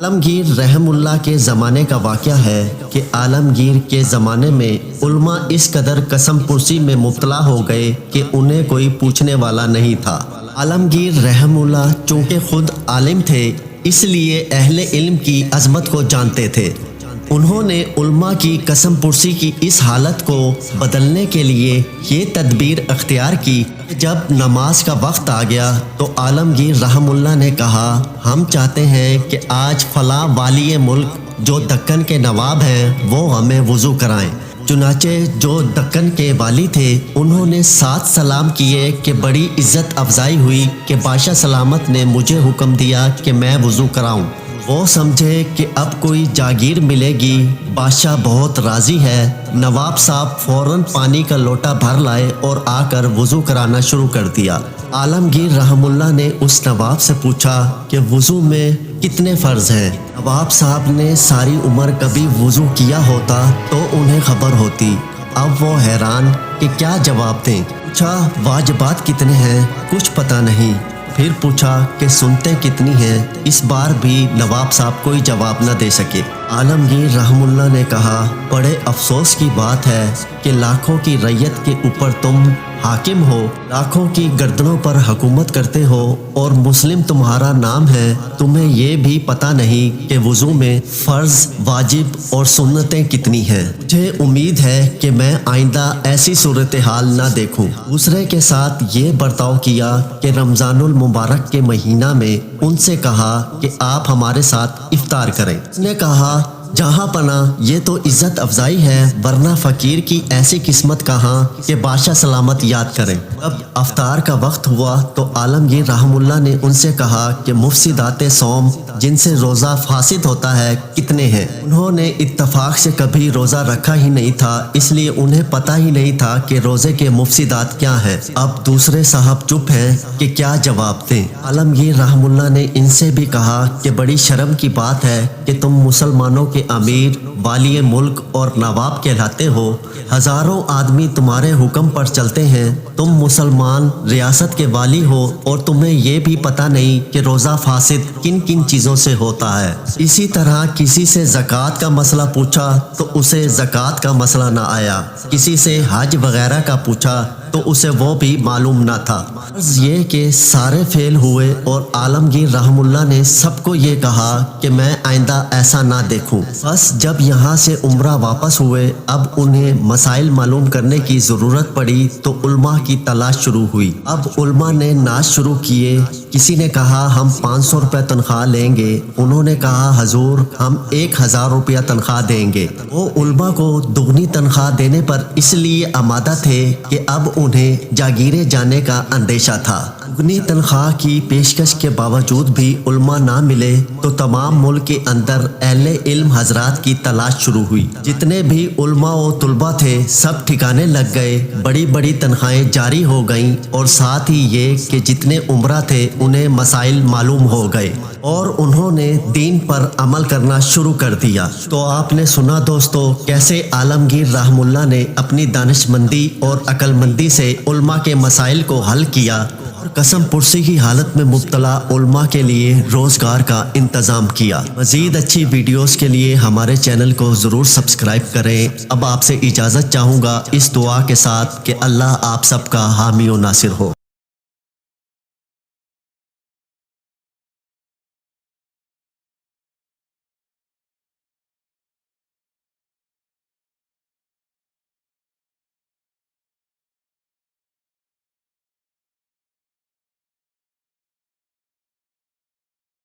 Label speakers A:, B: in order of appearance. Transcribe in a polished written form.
A: عالمگیر رحم اللہ کے زمانے کا واقعہ ہے کہ عالمگیر کے زمانے میں علماء اس قدر قسم پرسی میں مبتلا ہو گئے کہ انہیں کوئی پوچھنے والا نہیں تھا۔ عالمگیر رحم اللہ چونکہ خود عالم تھے اس لیے اہل علم کی عظمت کو جانتے تھے۔ انہوں نے علماء کی قسم پرسی کی اس حالت کو بدلنے کے لیے یہ تدبیر اختیار کی کہ جب نماز کا وقت آ گیا تو عالمگیر رحم اللہ نے کہا، ہم چاہتے ہیں کہ آج فلاں والی ملک جو دکن کے نواب ہیں وہ ہمیں وضو کرائیں۔ چنانچہ جو دکن کے والی تھے انہوں نے 7 سلام کیے کہ بڑی عزت افزائی ہوئی کہ بادشاہ سلامت نے مجھے حکم دیا کہ میں وضو کراؤں۔ وہ سمجھے کہ اب کوئی جاگیر ملے گی، بادشاہ بہت راضی ہے۔ نواب صاحب فوراً پانی کا لوٹا بھر لائے اور آ کر وضو کرانا شروع کر دیا۔ عالمگیر رحم اللہ نے اس نواب سے پوچھا کہ وضو میں کتنے فرض ہیں؟ نواب صاحب نے ساری عمر کبھی وضو کیا ہوتا تو انہیں خبر ہوتی۔ اب وہ حیران کہ کیا جواب دیں۔ پوچھا واجبات کتنے ہیں؟ کچھ پتہ نہیں۔ پھر پوچھا کہ سنتیں کتنی ہیں؟ اس بار بھی نواب صاحب کوئی جواب نہ دے سکے۔ عالمگیر رحم اللہ نے کہا، بڑے افسوس کی بات ہے کہ لاکھوں کی رعیت کے اوپر تم حاکم ہو، لاکھوں کی گردنوں پر حکومت کرتے ہو اور مسلم تمہارا نام ہے، تمہیں یہ بھی پتہ نہیں کہ وضو میں فرض، واجب اور سنتیں کتنی ہیں۔ مجھے امید ہے کہ میں آئندہ ایسی صورتحال نہ دیکھوں۔ دوسرے کے ساتھ یہ برتاؤ کیا کہ رمضان المبارک کے مہینہ میں ان سے کہا کہ آپ ہمارے ساتھ افطار کریں۔ اس نے کہا، جہاں پناہ یہ تو عزت افزائی ہے، ورنہ فقیر کی ایسی قسمت کہاں کہ بادشاہ سلامت یاد کریں۔ جب افطار کا وقت ہوا تو عالمگیر رحم اللہ نے ان سے کہا کہ مفسدات صوم جن سے روزہ فاسد ہوتا ہے کتنے ہیں؟ انہوں نے اتفاق سے کبھی روزہ رکھا ہی نہیں تھا، اس لیے انہیں پتہ ہی نہیں تھا کہ روزے کے مفسدات کیا ہیں۔ اب دوسرے صاحب چپ ہیں کہ کیا جواب دیں۔ عالمگیر رحم اللہ نے ان سے بھی کہا کہ بڑی شرم کی بات ہے کہ تم مسلمانوں کے امیر، والی ملک اور نواب کہلاتے ہو، ہزاروں آدمی تمہارے حکم پر چلتے ہیں، تم مسلمان ریاست کے والی ہو اور تمہیں یہ بھی پتہ نہیں کہ روزہ فاسد کن کن چیزوں سے ہوتا ہے۔ اسی طرح کسی سے زکوٰۃ کا مسئلہ پوچھا تو اسے زکوٰۃ کا مسئلہ نہ آیا، کسی سے حج وغیرہ کا پوچھا تو اسے وہ بھی معلوم نہ تھا۔ عرض یہ کہ سارے فیل ہوئے اور عالمگیر رحم اللہ نے سب کو یہ کہا کہ میں آئندہ ایسا نہ دیکھوں۔ بس جب یہاں سے عمرہ واپس ہوئے، اب انہیں مسائل معلوم کرنے کی ضرورت پڑی تو علماء کی تلاش شروع ہوئی۔ اب علماء نے ناچ شروع کیے۔ کسی نے کہا ہم 500 روپے تنخواہ لیں گے، انہوں نے کہا حضور ہم 1000 روپیہ تنخواہ دیں گے۔ وہ علماء کو دگنی تنخواہ دینے پر اس لیے آمادہ تھے کہ اب انہیں جاگیرے جانے کا اندیشہ تھا۔ دگنی تنخواہ کی پیشکش کے باوجود بھی علماء نہ ملے تو تمام ملک کے اندر اہل علم حضرات کی تلاش شروع ہوئی۔ جتنے بھی علماء و طلباء تھے سب ٹھکانے لگ گئے، بڑی بڑی تنخواہیں جاری ہو گئیں اور ساتھ ہی یہ کہ جتنے عمرہ تھے انہیں مسائل معلوم ہو گئے اور انہوں نے دین پر عمل کرنا شروع کر دیا۔ تو آپ نے سنا دوستو کیسے عالمگیر رحم اللہ نے اپنی دانش مندی اور عقل مندی سے علماء کے مسائل کو حل کیا اور قسم پرسی کی حالت میں مبتلا علماء کے لیے روزگار کا انتظام کیا۔ مزید اچھی ویڈیوز کے لیے ہمارے چینل کو ضرور سبسکرائب کریں۔ اب آپ سے اجازت چاہوں گا اس دعا کے ساتھ کہ اللہ آپ سب کا حامی و ناصر ہو۔